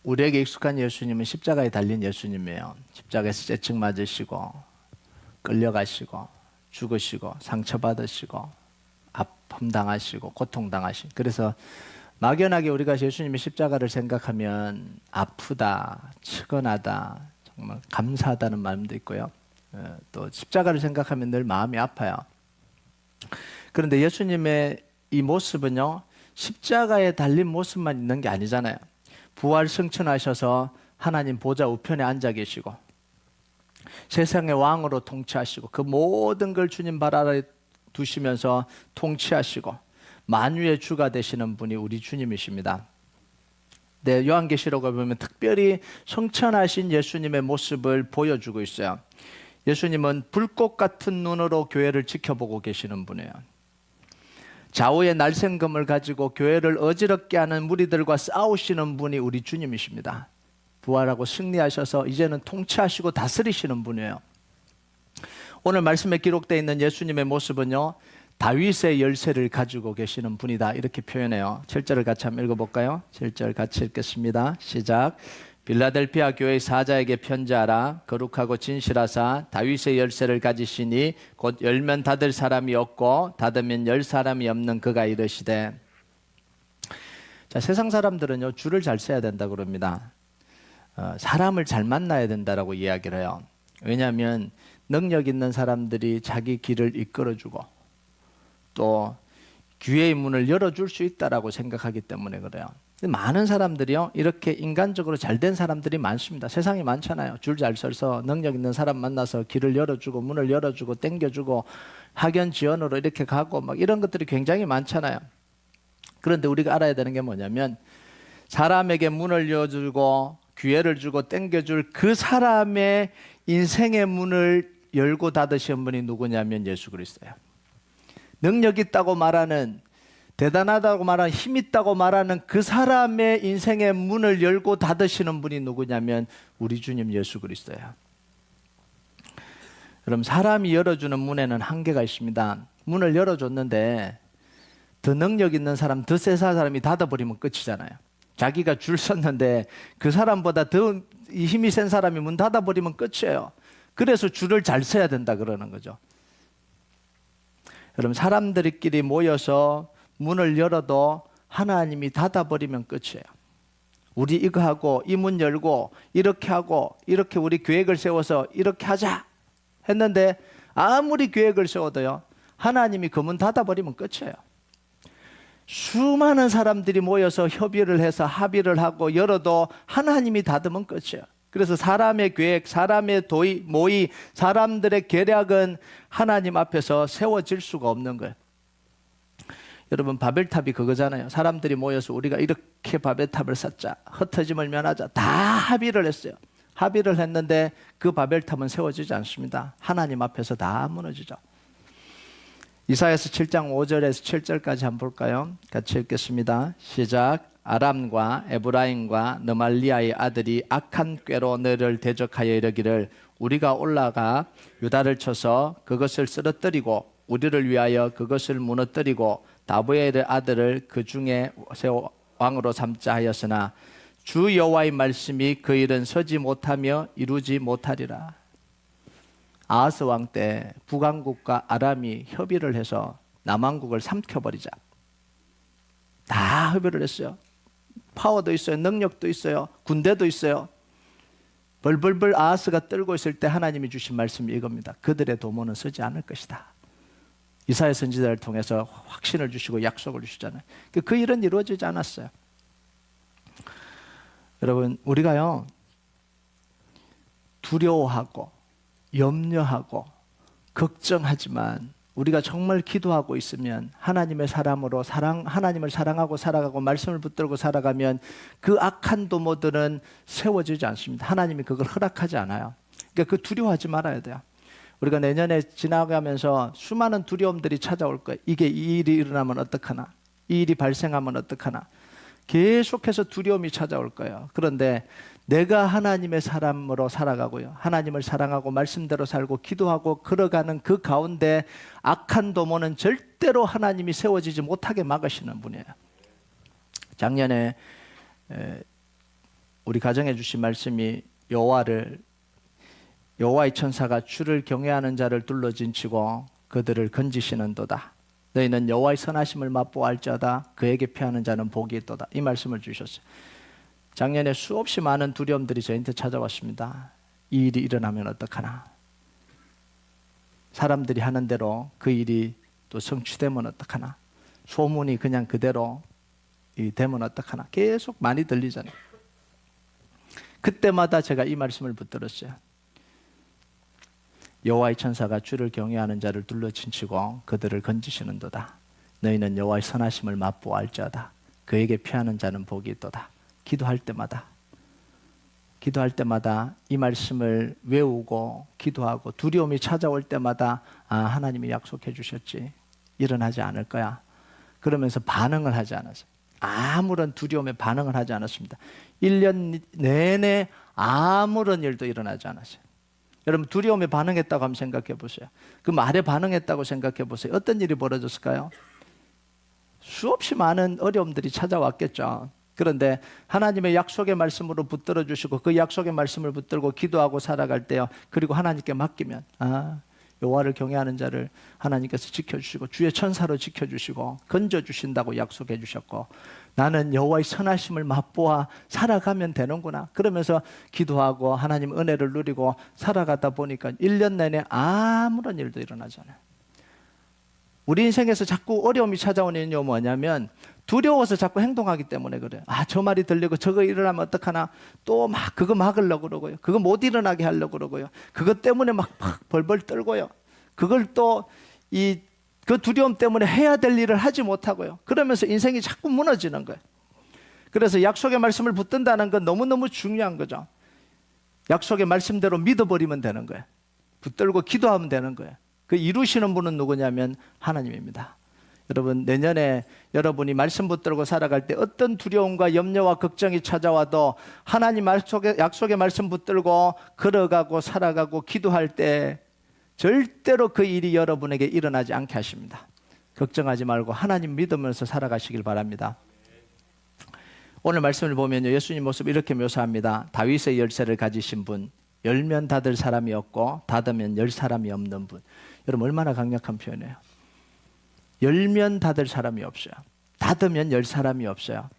우리에게 익숙한 예수님은 십자가에 달린 예수님이에요. 십자가에서 째증 맞으시고 끌려가시고 죽으시고 상처받으시고 아픔 당하시고 고통 당하신. 그래서 막연하게 우리가 예수님의 십자가를 생각하면 아프다, 측은하다, 정말 감사하다는 마음도 있고요. 또 십자가를 생각하면 늘 마음이 아파요. 그런데 예수님의 이 모습은요, 십자가에 달린 모습만 있는 게 아니잖아요. 부활 승천하셔서 하나님 보좌 우편에 앉아 계시고 세상의 왕으로 통치하시고 그 모든 걸 주님 발 아래 두시면서 통치하시고 만유의 주가 되시는 분이 우리 주님이십니다. 네, 요한계시록을 보면 특별히 성천하신 예수님의 모습을 보여주고 있어요. 예수님은 불꽃 같은 눈으로 교회를 지켜보고 계시는 분이에요. 좌우의 날쌘금을 가지고 교회를 어지럽게 하는 무리들과 싸우시는 분이 우리 주님이십니다. 부활하고 승리하셔서 이제는 통치하시고 다스리시는 분이에요. 오늘 말씀에 기록되어 있는 예수님의 모습은요, 다윗의 열쇠를 가지고 계시는 분이다, 이렇게 표현해요. 7절을 같이 한번 읽어볼까요? 7절 같이 읽겠습니다. 시작. 빌라델피아 교회 사자에게 편지하라. 거룩하고 진실하사 다윗의 열쇠를 가지시니 곧 열면 닫을 사람이 없고 닫으면 열 사람이 없는 그가 이르시되. 자, 세상 사람들은요, 줄을 잘 서야 된다 그럽니다. 사람을 잘 만나야 된다라고 이야기를 해요. 왜냐하면 능력 있는 사람들이 자기 길을 이끌어주고 또 기회의 문을 열어줄 수 있다라고 생각하기 때문에 그래요. 많은 사람들이요, 이렇게 인간적으로 잘된 사람들이 많습니다. 세상에 많잖아요. 줄 잘 서서 능력 있는 사람 만나서 길을 열어주고 문을 열어주고 땡겨주고 학연 지원으로 이렇게 가고 막 이런 것들이 굉장히 많잖아요. 그런데 우리가 알아야 되는 게 뭐냐면, 사람에게 문을 열어주고 기회를 주고 땡겨줄 그 사람의 인생의 문을 열고 닫으신 분이 누구냐면 예수 그리스도예요. 능력 있다고 말하는, 대단하다고 말하는, 힘 있다고 말하는 그 사람의 인생의 문을 열고 닫으시는 분이 누구냐면 우리 주님 예수 그리스도예요. 여러분, 사람이 열어주는 문에는 한계가 있습니다. 문을 열어줬는데 더 능력 있는 사람, 더 센 사람이 닫아버리면 끝이잖아요. 자기가 줄 섰는데 그 사람보다 더 힘이 센 사람이 문 닫아버리면 끝이에요. 그래서 줄을 잘 서야 된다 그러는 거죠. 여러분, 사람들끼리 모여서 문을 열어도 하나님이 닫아버리면 끝이에요. 우리 이거 하고 이 문 열고 이렇게 하고 이렇게 우리 계획을 세워서 이렇게 하자 했는데 아무리 계획을 세워도요, 하나님이 그 문 닫아버리면 끝이에요. 수많은 사람들이 모여서 협의를 해서 합의를 하고 열어도 하나님이 닫으면 끝이에요. 그래서 사람의 계획, 사람의 모의, 사람들의 계략은 하나님 앞에서 세워질 수가 없는 거예요. 여러분, 바벨탑이 그거잖아요. 사람들이 모여서 우리가 이렇게 바벨탑을 쌓자, 흩어짐을 면하자, 다 합의를 했어요. 합의를 했는데 그 바벨탑은 세워지지 않습니다. 하나님 앞에서 다 무너지죠. 이사야서 7장 5절에서 7절까지 한번 볼까요? 같이 읽겠습니다. 시작. 아람과 에브라임과 느말리아의 아들이 악한 꾀로 너를 대적하여 이르기를 우리가 올라가 유다를 쳐서 그것을 쓰러뜨리고 우리를 위하여 그것을 무너뜨리고 다보엘의 아들을 그 중에 왕으로 삼자 하였으나 주 여호와의 말씀이 그 일은 서지 못하며 이루지 못하리라. 아하스 왕 때 북왕국과 아람이 협의를 해서 남왕국을 삼켜버리자. 다 협의를 했어요. 파워도 있어요. 능력도 있어요. 군대도 있어요. 벌벌벌 아하스가 떨고 있을 때 하나님이 주신 말씀이 이겁니다. 그들의 도모는 서지 않을 것이다. 이사야 선지자를 통해서 확신을 주시고 약속을 주시잖아요. 그 일은 이루어지지 않았어요. 여러분, 우리가요, 두려워하고 염려하고 걱정하지만 우리가 정말 기도하고 있으면 하나님의 사람으로 하나님을 사랑하고 살아가고 말씀을 붙들고 살아가면 그 악한 도모들은 세워지지 않습니다. 하나님이 그걸 허락하지 않아요. 그러니까 그 두려워하지 말아야 돼요. 우리가 내년에 지나가면서 수많은 두려움들이 찾아올 거예요. 이 일이 일어나면 어떡하나, 이 일이 발생하면 어떡하나, 계속해서 두려움이 찾아올 거예요. 그런데 내가 하나님의 사람으로 살아가고요, 하나님을 사랑하고 말씀대로 살고 기도하고 걸어가는 그 가운데 악한 도모는 절대로 하나님이 세워지지 못하게 막으시는 분이에요. 작년에 우리 가정에 주신 말씀이 여호와의 천사가 주를 경외하는 자를 둘러진치고 그들을 건지시는도다. 너희는 여호와의 선하심을 맛보알지어다. 그에게 피하는 자는 복이 있도다. 이 말씀을 주셨어요. 작년에 수없이 많은 두려움들이 저희한테 찾아왔습니다. 이 일이 일어나면 어떡하나? 사람들이 하는 대로 그 일이 또 성취되면 어떡하나? 소문이 그냥 그대로 되면 어떡하나? 계속 많이 들리잖아요. 그때마다 제가 이 말씀을 붙들었어요. 여호와의 천사가 주를 경외하는 자를 둘러친치고 그들을 건지시는도다. 너희는 여호와의 선하심을 맛보알지어다. 그에게 피하는 자는 복이 있도다. 기도할 때마다 이 말씀을 외우고 기도하고 두려움이 찾아올 때마다 하나님이 약속해 주셨지. 일어나지 않을 거야. 그러면서 반응을 하지 않았어요. 아무런 두려움에 반응을 하지 않았습니다. 1년 내내 아무런 일도 일어나지 않았어요. 여러분 두려움에 반응했다고 한번 생각해 보세요. 그 말에 반응했다고 생각해 보세요. 어떤 일이 벌어졌을까요? 수없이 많은 어려움들이 찾아왔겠죠. 그런데 하나님의 약속의 말씀으로 붙들어 주시고 그 약속의 말씀을 붙들고 기도하고 살아갈 때요. 그리고 하나님께 맡기면 여호와를 경외하는 자를 하나님께서 지켜주시고 주의 천사로 지켜주시고 건져주신다고 약속해 주셨고 나는 여호와의 선하심을 맛보아 살아가면 되는구나. 그러면서 기도하고 하나님 은혜를 누리고 살아가다 보니까 1년 내내 아무런 일도 일어나지 않아요. 우리 인생에서 자꾸 어려움이 찾아오는 이유는 뭐냐면 두려워서 자꾸 행동하기 때문에 그래요. 저 말이 들리고 저거 일어나면 어떡하나. 또 막 그거 막으려고 그러고요. 그거 못 일어나게 하려고 그러고요. 그것 때문에 막 벌벌 떨고요. 그걸 또 그 두려움 때문에 해야 될 일을 하지 못하고요. 그러면서 인생이 자꾸 무너지는 거예요. 그래서 약속의 말씀을 붙든다는 건 너무너무 중요한 거죠. 약속의 말씀대로 믿어버리면 되는 거예요. 붙들고 기도하면 되는 거예요. 그 이루시는 분은 누구냐면 하나님입니다. 여러분 내년에 여러분이 말씀 붙들고 살아갈 때 어떤 두려움과 염려와 걱정이 찾아와도 하나님 약속의 말씀 붙들고 걸어가고 살아가고 기도할 때 절대로 그 일이 여러분에게 일어나지 않게 하십니다. 걱정하지 말고 하나님 믿으면서 살아가시길 바랍니다. 오늘 말씀을 보면 예수님 모습 이렇게 묘사합니다. 다윗의 열쇠를 가지신 분, 열면 닫을 사람이 없고 닫으면 열 사람이 없는 분. 여러분 얼마나 강력한 표현이에요. 열면 닫을 사람이 없어요. 닫으면 열 사람이 없어요.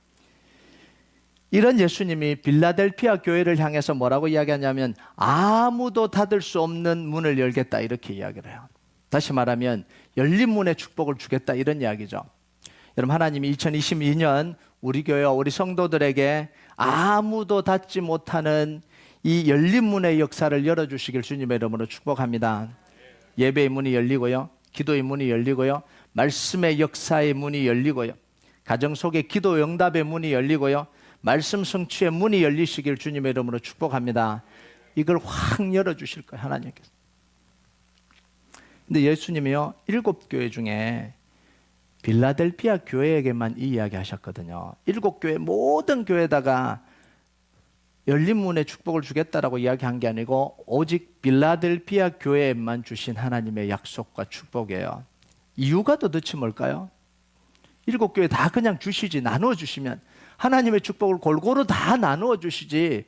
이런 예수님이 빌라델피아 교회를 향해서 뭐라고 이야기하냐면 아무도 닫을 수 없는 문을 열겠다 이렇게 이야기를 해요. 다시 말하면 열린 문의 축복을 주겠다 이런 이야기죠. 여러분 하나님이 2022년 우리 교회와 우리 성도들에게 아무도 닫지 못하는 이 열린 문의 역사를 열어주시길 주님의 이름으로 축복합니다. 예배의 문이 열리고요. 기도의 문이 열리고요. 말씀의 역사의 문이 열리고요. 가정 속의 기도 응답의 문이 열리고요. 말씀 성취의 문이 열리시길 주님의 이름으로 축복합니다. 이걸 확 열어주실 거예요. 하나님께서. 근데 예수님이요 7교회 중에 빌라델피아 교회에게만 이 이야기 하셨거든요. 7교회 모든 교회에다가 열린 문에 축복을 주겠다라고 이야기한 게 아니고 오직 빌라델피아 교회에만 주신 하나님의 약속과 축복이에요. 이유가 도대체 뭘까요? 7교회 다 그냥 주시지 나누어 주시면 하나님의 축복을 골고루 다 나누어 주시지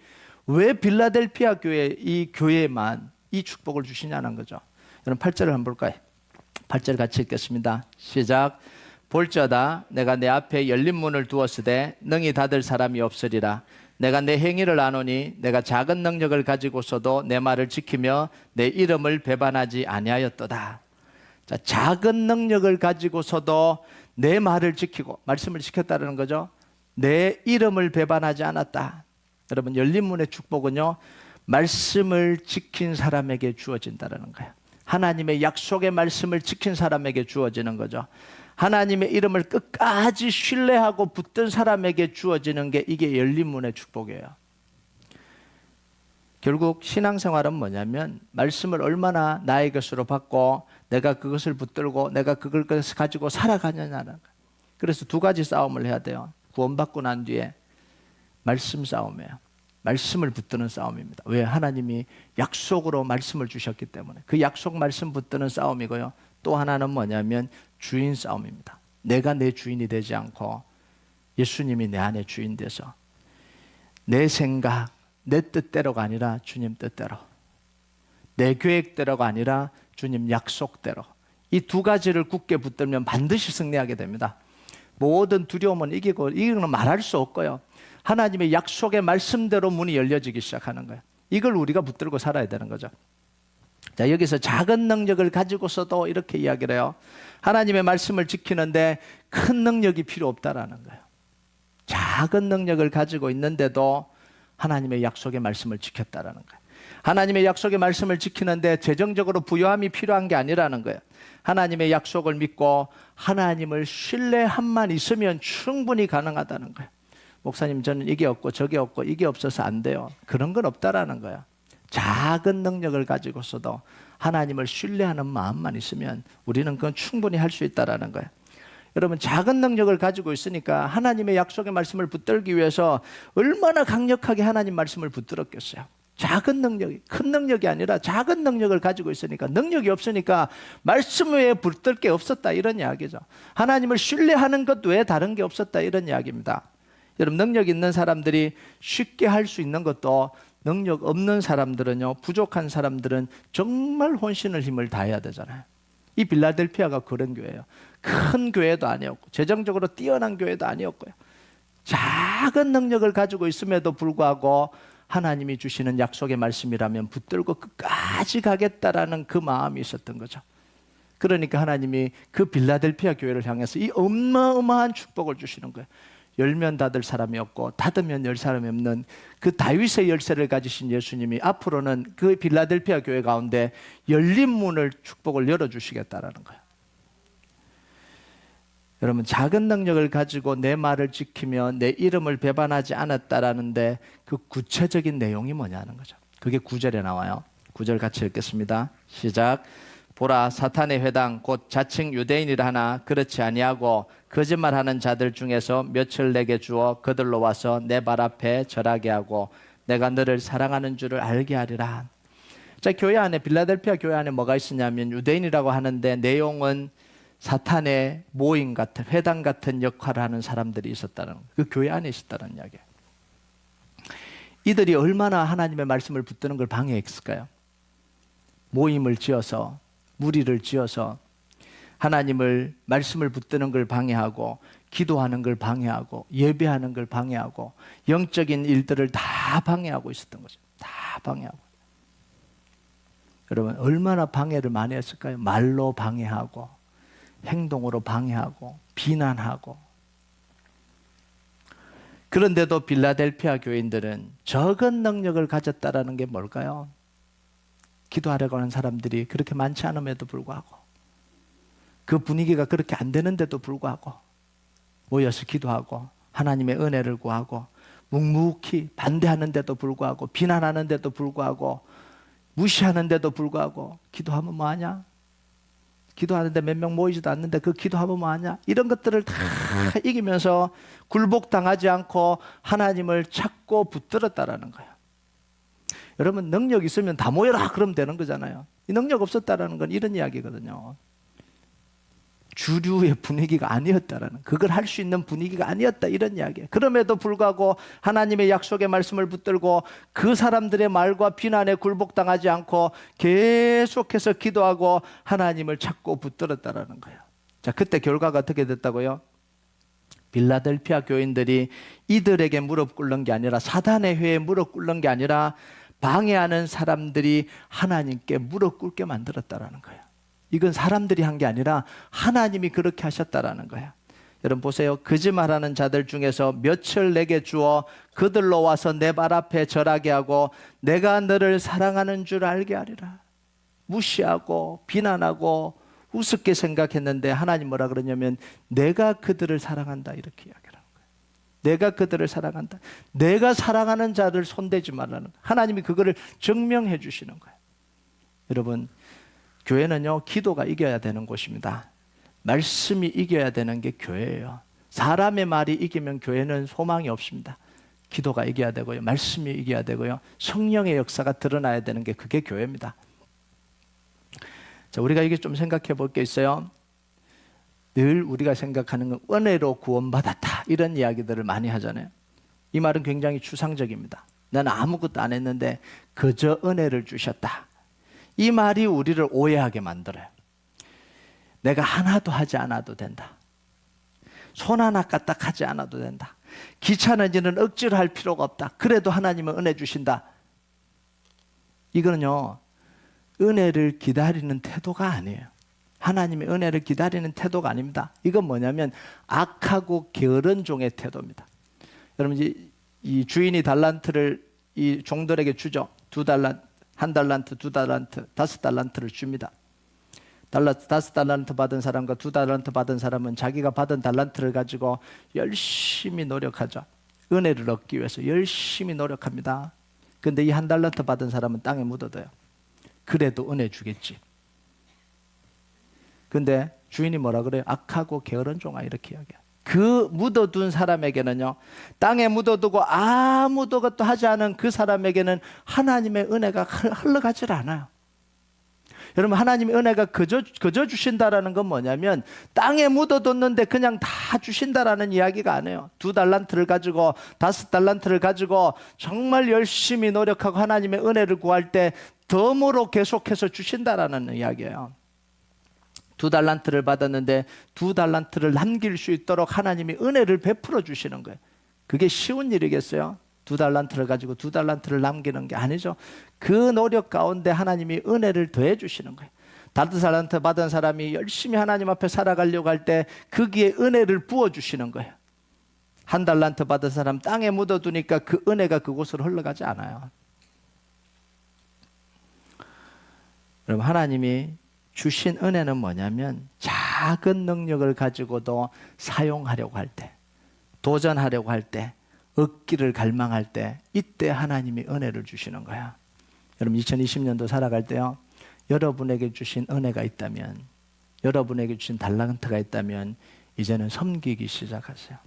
왜 빌라델피아 교회 이 교회만 이 축복을 주시냐는 거죠. 여러분 8절을 한번 볼까요? 8절 같이 읽겠습니다. 시작. 볼지어다 내가 내 앞에 열린 문을 두었으되 능히 닫을 사람이 없으리라. 내가 내 행위를 아노니 내가 작은 능력을 가지고서도 내 말을 지키며 내 이름을 배반하지 아니하였도다. 자, 작은 능력을 가지고서도 내 말을 지키고 말씀을 지켰다는 거죠. 내 이름을 배반하지 않았다. 여러분 열린 문의 축복은요 말씀을 지킨 사람에게 주어진다는 거예요. 하나님의 약속의 말씀을 지킨 사람에게 주어지는 거죠. 하나님의 이름을 끝까지 신뢰하고 붙든 사람에게 주어지는 게 이게 열린 문의 축복이에요. 결국 신앙생활은 뭐냐면 말씀을 얼마나 나의 것으로 받고 내가 그것을 붙들고 내가 그걸 가지고 살아가느냐는 거예요. 그래서 두 가지 싸움을 해야 돼요. 구원받고 난 뒤에 말씀 싸움이에요. 말씀을 붙드는 싸움입니다. 왜? 하나님이 약속으로 말씀을 주셨기 때문에 그 약속 말씀 붙드는 싸움이고요. 또 하나는 뭐냐면 주인 싸움입니다. 내가 내 주인이 되지 않고 예수님이 내 안에 주인 돼서 내 생각, 내 뜻대로가 아니라 주님 뜻대로, 내 계획대로가 아니라 주님 약속대로, 이 두 가지를 굳게 붙들면 반드시 승리하게 됩니다. 모든 두려움은 이기고는 말할 수 없고요. 하나님의 약속의 말씀대로 문이 열려지기 시작하는 거예요. 이걸 우리가 붙들고 살아야 되는 거죠. 자, 여기서 작은 능력을 가지고서도 이렇게 이야기를 해요. 하나님의 말씀을 지키는데 큰 능력이 필요 없다라는 거예요. 작은 능력을 가지고 있는데도 하나님의 약속의 말씀을 지켰다라는 거예요. 하나님의 약속의 말씀을 지키는데 재정적으로 부요함이 필요한 게 아니라는 거예요. 하나님의 약속을 믿고 하나님을 신뢰함만 있으면 충분히 가능하다는 거예요. 목사님, 저는 이게 없고 저게 없고 이게 없어서 안 돼요. 그런 건 없다라는 거예요. 작은 능력을 가지고서도 하나님을 신뢰하는 마음만 있으면 우리는 그건 충분히 할 수 있다라는 거예요. 여러분, 작은 능력을 가지고 있으니까 하나님의 약속의 말씀을 붙들기 위해서 얼마나 강력하게 하나님 말씀을 붙들었겠어요. 작은 능력이, 큰 능력이 아니라 작은 능력을 가지고 있으니까, 능력이 없으니까 말씀 외에 붙들 게 없었다, 이런 이야기죠. 하나님을 신뢰하는 것 외에 다른 게 없었다, 이런 이야기입니다. 여러분, 능력 있는 사람들이 쉽게 할 수 있는 것도 능력 없는 사람들은요, 부족한 사람들은 정말 혼신을 힘을 다해야 되잖아요. 이 빌라델피아가 그런 교회예요. 큰 교회도 아니었고 재정적으로 뛰어난 교회도 아니었고요. 작은 능력을 가지고 있음에도 불구하고 하나님이 주시는 약속의 말씀이라면 붙들고 끝까지 가겠다라는 그 마음이 있었던 거죠. 그러니까 하나님이 그 빌라델피아 교회를 향해서 이 어마어마한 축복을 주시는 거예요. 열면 닫을 사람이 없고 닫으면 열 사람이 없는 그 다윗의 열쇠를 가지신 예수님이 앞으로는 그 빌라델피아 교회 가운데 열린 문을, 축복을 열어주시겠다라는 거예요. 여러분, 작은 능력을 가지고 내 말을 지키며 내 이름을 배반하지 않았다라는데 그 구체적인 내용이 뭐냐는 거죠. 그게 9절에 나와요. 9절 같이 읽겠습니다. 시작. 보라, 사탄의 회당 곧 자칭 유대인이라 하나 그렇지 아니하고 거짓말하는 자들 중에서 몇을 내게 주어 그들로 와서 내 발 앞에 절하게 하고 내가 너를 사랑하는 줄을 알게 하리라. 자, 교회 안에, 빌라델피아 교회 안에 뭐가 있었냐면 유대인이라고 하는데 내용은 사탄의 모임 같은, 회당 같은 역할을 하는 사람들이 있었다는, 그 교회 안에 있었다는 이야기예요. 이들이 얼마나 하나님의 말씀을 붙드는 걸 방해했을까요? 모임을 지어서, 무리를 지어서 하나님을, 말씀을 붙드는 걸 방해하고, 기도하는 걸 방해하고, 예배하는 걸 방해하고, 영적인 일들을 다 방해하고 있었던 거죠. 다 방해하고. 여러분, 얼마나 방해를 많이 했을까요? 말로 방해하고, 행동으로 방해하고, 비난하고. 그런데도 빌라델피아 교인들은 적은 능력을 가졌다라는 게 뭘까요? 기도하려고 하는 사람들이 그렇게 많지 않음에도 불구하고, 그 분위기가 그렇게 안 되는데도 불구하고 모여서 기도하고 하나님의 은혜를 구하고, 묵묵히 반대하는데도 불구하고, 비난하는데도 불구하고, 무시하는데도 불구하고 기도하면 뭐하냐? 기도하는데 몇 명 모이지도 않는데 그 기도하면 뭐하냐? 이런 것들을 다 이기면서 굴복당하지 않고 하나님을 찾고 붙들었다라는 거예요. 여러분, 능력 있으면 다 모여라 그러면 되는 거잖아요. 이 능력 없었다라는 건 이런 이야기거든요. 주류의 분위기가 아니었다라는, 그걸 할 수 있는 분위기가 아니었다, 이런 이야기예요. 그럼에도 불구하고 하나님의 약속의 말씀을 붙들고 그 사람들의 말과 비난에 굴복당하지 않고 계속해서 기도하고 하나님을 찾고 붙들었다라는 거예요. 자, 그때 결과가 어떻게 됐다고요? 빌라델피아 교인들이 이들에게 무릎 꿇는 게 아니라, 사단의 회에 무릎 꿇는 게 아니라 방해하는 사람들이 하나님께 무릎 꿇게 만들었다라는 거예요. 이건 사람들이 한 게 아니라 하나님이 그렇게 하셨다라는 거예요. 여러분 보세요. 거짓말하는 자들 중에서 몇을 내게 주어 그들로 와서 내 발 앞에 절하게 하고 내가 너를 사랑하는 줄 알게 하리라. 무시하고 비난하고 우습게 생각했는데 하나님 뭐라 그러냐면 내가 그들을 사랑한다, 이렇게 이야기하는 거예요. 내가 그들을 사랑한다. 내가 사랑하는 자를 손대지 말라는 거예요. 하나님이 그거를 증명해 주시는 거예요. 여러분, 교회는요, 기도가 이겨야 되는 곳입니다. 말씀이 이겨야 되는 게 교회예요. 사람의 말이 이기면 교회는 소망이 없습니다. 기도가 이겨야 되고요, 말씀이 이겨야 되고요, 성령의 역사가 드러나야 되는 게 그게 교회입니다. 자, 우리가 이게 좀 생각해 볼 게 있어요. 늘 우리가 생각하는 건 은혜로 구원받았다, 이런 이야기들을 많이 하잖아요. 이 말은 굉장히 추상적입니다. 나는 아무것도 안 했는데 그저 은혜를 주셨다. 이 말이 우리를 오해하게 만들어요. 내가 하나도 하지 않아도 된다. 손 하나 까딱하지 않아도 된다. 귀찮은 일은 억지로 할 필요가 없다. 그래도 하나님은 은혜 주신다. 이거는요, 은혜를 기다리는 태도가 아니에요. 하나님의 은혜를 기다리는 태도가 아닙니다. 이건 뭐냐면 악하고 게으른 종의 태도입니다. 여러분, 이 주인이 달란트를 이 종들에게 주죠. 2달란트, 1달란트, 2달란트, 5달란트를 줍니다. 5달란트 받은 사람과 2달란트 받은 사람은 자기가 받은 달란트를 가지고 열심히 노력하죠. 은혜를 얻기 위해서 열심히 노력합니다. 근데 이 1달란트 받은 사람은 땅에 묻어둬요. 그래도 은혜 주겠지. 근데 주인이 뭐라 그래요? 악하고 게으른 종아, 이렇게 이야기해요. 그 묻어둔 사람에게는요, 땅에 묻어두고 아무도 것도 하지 않은 그 사람에게는 하나님의 은혜가 흘러가질 않아요. 여러분, 하나님의 은혜가 그저 주신다라는 건 뭐냐면 땅에 묻어뒀는데 그냥 다 주신다라는 이야기가 아니에요. 2달란트를 가지고 5달란트를 가지고 정말 열심히 노력하고 하나님의 은혜를 구할 때 덤으로 계속해서 주신다라는 이야기예요. 2달란트를 받았는데 2달란트를 남길 수 있도록 하나님이 은혜를 베풀어 주시는 거예요. 그게 쉬운 일이겠어요? 2달란트를 가지고 2달란트를 남기는 게 아니죠. 그 노력 가운데 하나님이 은혜를 더해 주시는 거예요. 5달란트 받은 사람이 열심히 하나님 앞에 살아가려고 할 때 거기에 은혜를 부어 주시는 거예요. 1달란트 받은 사람 땅에 묻어두니까 그 은혜가 그곳으로 흘러가지 않아요. 여러분, 하나님이 주신 은혜는 뭐냐면 작은 능력을 가지고도 사용하려고 할 때, 도전하려고 할 때, 얻기를 갈망할 때, 이때 하나님이 은혜를 주시는 거야. 여러분, 2020년도 살아갈 때요, 여러분에게 주신 은혜가 있다면, 여러분에게 주신 달란트가 있다면 이제는 섬기기 시작하세요.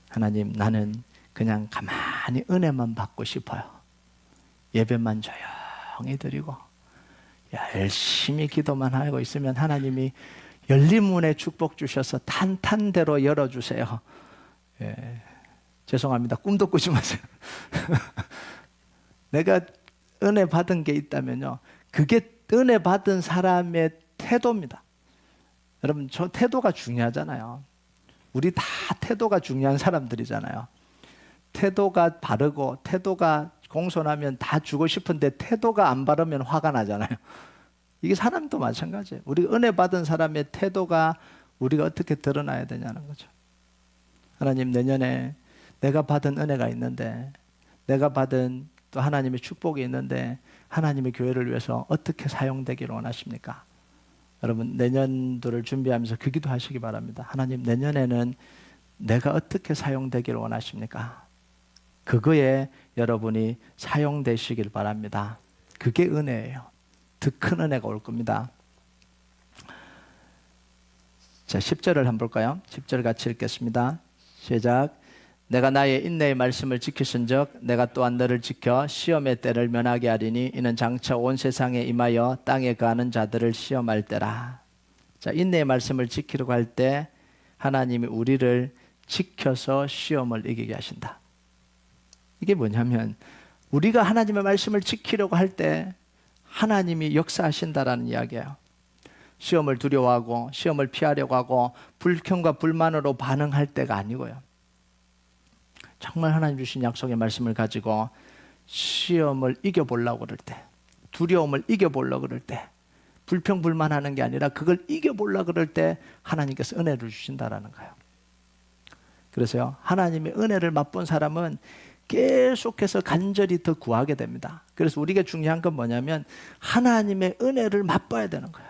하나님, 나는 그냥 가만히 은혜만 받고 싶어요. 예배만 조용히 드리고 열심히 기도만 하고 있으면 하나님이 열린 문에 축복 주셔서 탄탄대로 열어주세요. 예, 죄송합니다. 꿈도 꾸지 마세요. 내가 은혜 받은 게 있다면요, 그게 은혜 받은 사람의 태도입니다. 여러분, 저 태도가 중요하잖아요. 우리 다 태도가 중요한 사람들이잖아요. 태도가 바르고 태도가 공손하면 다 주고 싶은데 태도가 안 바르면 화가 나잖아요. 이게 사람도 마찬가지예요. 우리 은혜 받은 사람의 태도가 우리가 어떻게 드러나야 되냐는 거죠. 하나님, 내년에 내가 받은 은혜가 있는데, 내가 받은 또 하나님의 축복이 있는데 하나님의 교회를 위해서 어떻게 사용되기를 원하십니까? 여러분, 내년도를 준비하면서 그 기도하시기 바랍니다. 하나님, 내년에는 내가 어떻게 사용되기를 원하십니까? 그거에 여러분이 사용되시길 바랍니다. 그게 은혜예요. 더 큰 은혜가 올 겁니다. 자, 10절을 한번 볼까요? 10절 같이 읽겠습니다. 시작. 내가 나의 인내의 말씀을 지키신즉 내가 또한 너를 지켜 시험의 때를 면하게 하리니 이는 장차 온 세상에 임하여 땅에 거하는 자들을 시험할 때라. 자, 인내의 말씀을 지키려고 할 때 하나님이 우리를 지켜서 시험을 이기게 하신다. 이게 뭐냐면 우리가 하나님의 말씀을 지키려고 할 때 하나님이 역사하신다라는 이야기예요. 시험을 두려워하고 시험을 피하려고 하고 불평과 불만으로 반응할 때가 아니고요. 정말 하나님 주신 약속의 말씀을 가지고 시험을 이겨보려고 그럴 때, 두려움을 이겨보려고 그럴 때, 불평불만하는 게 아니라 그걸 이겨보려고 그럴 때 하나님께서 은혜를 주신다라는 거예요. 그래서요, 하나님의 은혜를 맛본 사람은 계속해서 간절히 더 구하게 됩니다. 그래서 우리가 중요한 건 뭐냐면 하나님의 은혜를 맛봐야 되는 거예요.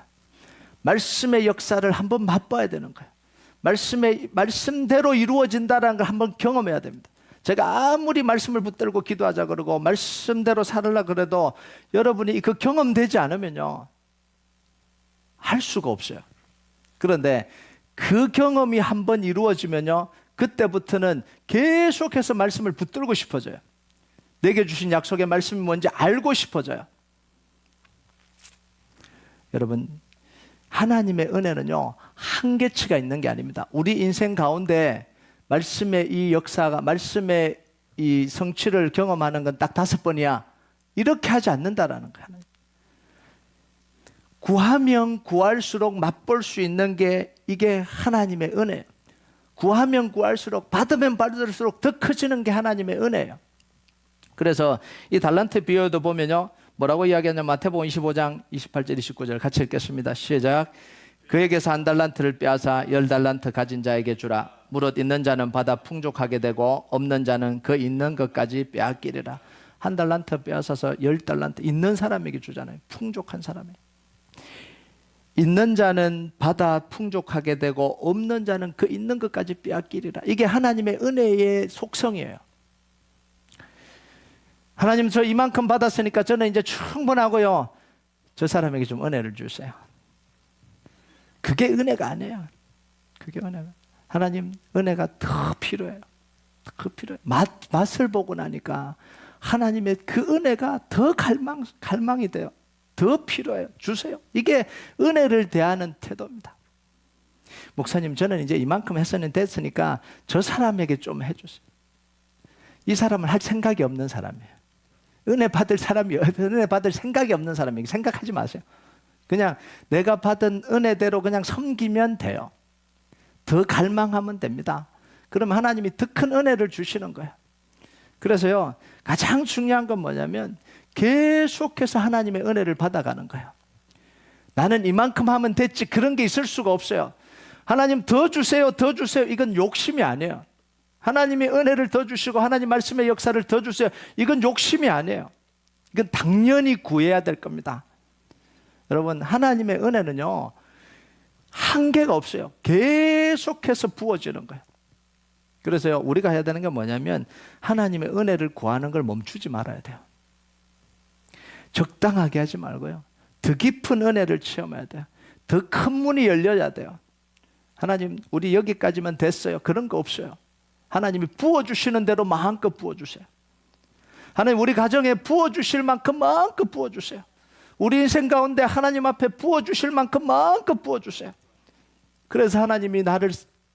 말씀의 역사를 한번 맛봐야 되는 거예요. 말씀대로 이루어진다는 걸 한번 경험해야 됩니다. 제가 아무리 말씀을 붙들고 기도하자 그러고 말씀대로 살으려 그래도 여러분이 그 경험되지 않으면요, 할 수가 없어요. 그런데 그 경험이 한번 이루어지면요, 그때부터는 계속해서 말씀을 붙들고 싶어져요. 내게 주신 약속의 말씀이 뭔지 알고 싶어져요. 여러분, 하나님의 은혜는요, 한계치가 있는 게 아닙니다. 우리 인생 가운데 말씀의 이 역사가, 말씀의 이 성취를 경험하는 건 딱 5번이야. 이렇게 하지 않는다라는 거야. 구하면 구할수록 맛볼 수 있는 게 이게 하나님의 은혜예요. 구하면 구할수록, 받으면 받을수록 더 커지는 게 하나님의 은혜예요. 그래서 이 달란트 비유도 보면요, 뭐라고 이야기하냐면 마태복음 25장 28절 29절 같이 읽겠습니다. 시작. 그에게서 1달란트를 빼앗아 10달란트 가진 자에게 주라. 무릇 있는 자는 받아 풍족하게 되고 없는 자는 그 있는 것까지 빼앗기리라. 1달란트 빼앗아서 10달란트 있는 사람에게 주잖아요. 풍족한 사람에게. 있는 자는 받아 풍족하게 되고 없는 자는 그 있는 것까지 빼앗기리라. 이게 하나님의 은혜의 속성이에요. 하나님, 저 이만큼 받았으니까 저는 이제 충분하고요, 저 사람에게 좀 은혜를 주세요. 그게 은혜가 아니에요. 그게 은혜가. 하나님, 은혜가 더 필요해요. 더 필요해요. 맛을 보고 나니까 하나님의 그 은혜가 더 갈망이 돼요. 더 필요해요. 주세요. 이게 은혜를 대하는 태도입니다. 목사님, 저는 이제 이만큼 됐으니까 저 사람에게 좀 해주세요. 이 사람은 할 생각이 없는 사람이에요. 은혜 받을 생각이 없는 사람에게 생각하지 마세요. 그냥 내가 받은 은혜대로 그냥 섬기면 돼요. 더 갈망하면 됩니다. 그러면 하나님이 더 큰 은혜를 주시는 거예요. 그래서요, 가장 중요한 건 뭐냐면 계속해서 하나님의 은혜를 받아가는 거예요. 나는 이만큼 하면 됐지, 그런 게 있을 수가 없어요. 하나님 더 주세요, 더 주세요. 이건 욕심이 아니에요. 하나님이 은혜를 더 주시고 하나님 말씀의 역사를 더 주세요. 이건 욕심이 아니에요. 이건 당연히 구해야 될 겁니다. 여러분, 하나님의 은혜는요, 한계가 없어요. 계속해서 부어지는 거예요. 그래서요, 우리가 해야 되는 게 뭐냐면 하나님의 은혜를 구하는 걸 멈추지 말아야 돼요. 적당하게 하지 말고요, 더 깊은 은혜를 체험해야 돼요. 더 큰 문이 열려야 돼요. 하나님, 우리 여기까지만 됐어요. 그런 거 없어요. 하나님이 부어주시는 대로 마음껏 부어주세요. 하나님, 우리 가정에 부어주실 만큼 마음껏 부어주세요. 우리 인생 가운데 하나님 앞에 부어주실 만큼 마음껏 부어주세요. 그래서 하나님이 나를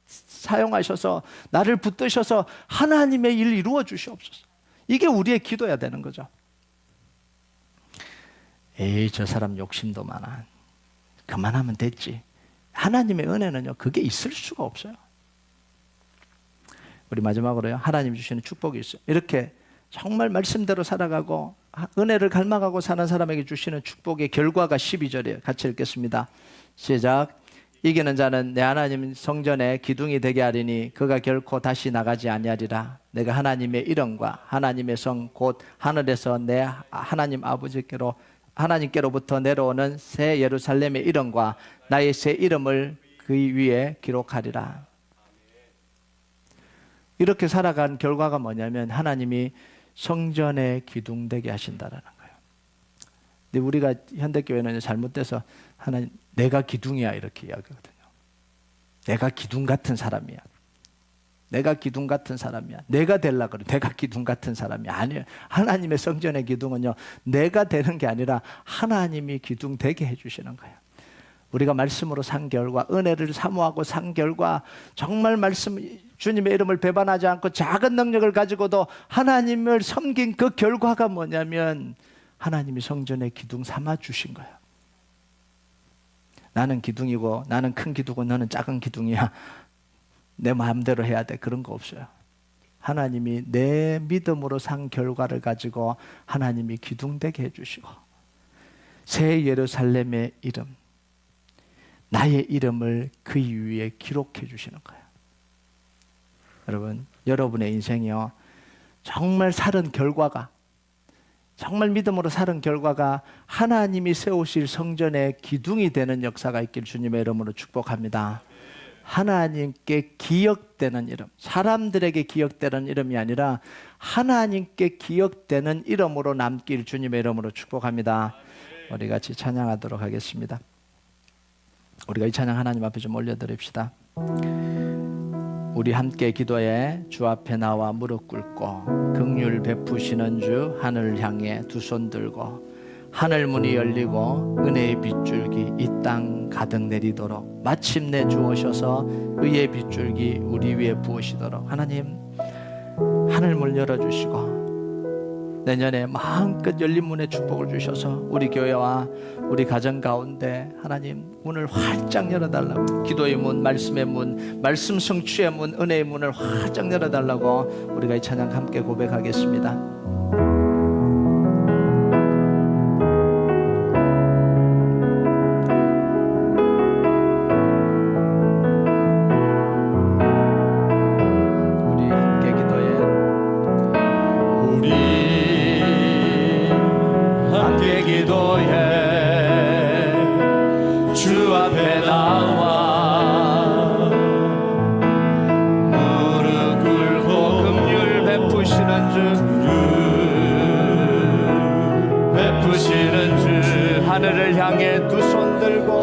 사용하셔서, 나를 붙드셔서 하나님의 일 이루어 주시옵소서. 이게 우리의 기도해야 되는 거죠. 에이, 저 사람 욕심도 많아, 그만하면 됐지. 하나님의 은혜는요, 그게 있을 수가 없어요. 우리 마지막으로요, 하나님 주시는 축복이 있어요. 이렇게 정말 말씀대로 살아가고 은혜를 갈망하고 사는 사람에게 주시는 축복의 결과가 12절이에요. 같이 읽겠습니다. 시작. 이기는 자는 내 하나님 성전의 기둥이 되게 하리니 그가 결코 다시 나가지 아니하리라. 내가 하나님의 이름과 하나님의 성 곧 하늘에서 내 하나님 아버지께로 하나님께로부터 내려오는 새 예루살렘의 이름과 나의 새 이름을 그 위에 기록하리라. 이렇게 살아간 결과가 뭐냐면 하나님이 성전에 기둥되게 하신다라는 거예요. 근데 우리가 현대교회는 잘못돼서 하나님, 내가 기둥이야 이렇게 이야기하거든요. 내가 기둥 같은 사람이야. 내가 기둥 같은 사람이야. 내가 되려고 그래. 내가 기둥 같은 사람이 아니에요. 하나님의 성전의 기둥은요, 내가 되는 게 아니라 하나님이 기둥 되게 해주시는 거예요. 우리가 말씀으로 산 결과, 은혜를 사모하고 산 결과, 정말 말씀, 주님의 이름을 배반하지 않고 작은 능력을 가지고도 하나님을 섬긴 그 결과가 뭐냐면 하나님이 성전의 기둥 삼아 주신 거예요. 나는 기둥이고, 나는 큰 기둥이고 너는 작은 기둥이야, 내 마음대로 해야 돼, 그런 거 없어요. 하나님이 내 믿음으로 산 결과를 가지고 하나님이 기둥되게 해주시고 새 예루살렘의 이름, 나의 이름을 그 위에 기록해 주시는 거예요. 여러분, 여러분의 인생이요, 정말 살은 결과가, 정말 믿음으로 살은 결과가 하나님이 세우실 성전의 기둥이 되는 역사가 있길 주님의 이름으로 축복합니다. 하나님께 기억되는 이름, 사람들에게 기억되는 이름이 아니라 하나님께 기억되는 이름으로 남길 주님의 이름으로 축복합니다. 우리 같이 찬양하도록 하겠습니다. 우리가 이 찬양 하나님 앞에 좀 올려드립시다. 우리 함께 기도해 주 앞에 나와 무릎 꿇고 긍휼 베푸시는 주 하늘 향해 두 손 들고 하늘 문이 열리고 은혜의 빗줄기 이 땅 가득 내리도록 마침내 주오셔서 의의 빗줄기 우리 위에 부으시도록 하나님 하늘 문 열어주시고 내년에 마음껏 열린 문의 축복을 주셔서 우리 교회와 우리 가정 가운데 하나님 문을 활짝 열어달라고, 기도의 문, 말씀의 문, 말씀 성취의 문, 은혜의 문을 활짝 열어달라고 우리가 이 찬양 함께 고백하겠습니다. 하늘을 향해 두 손 들고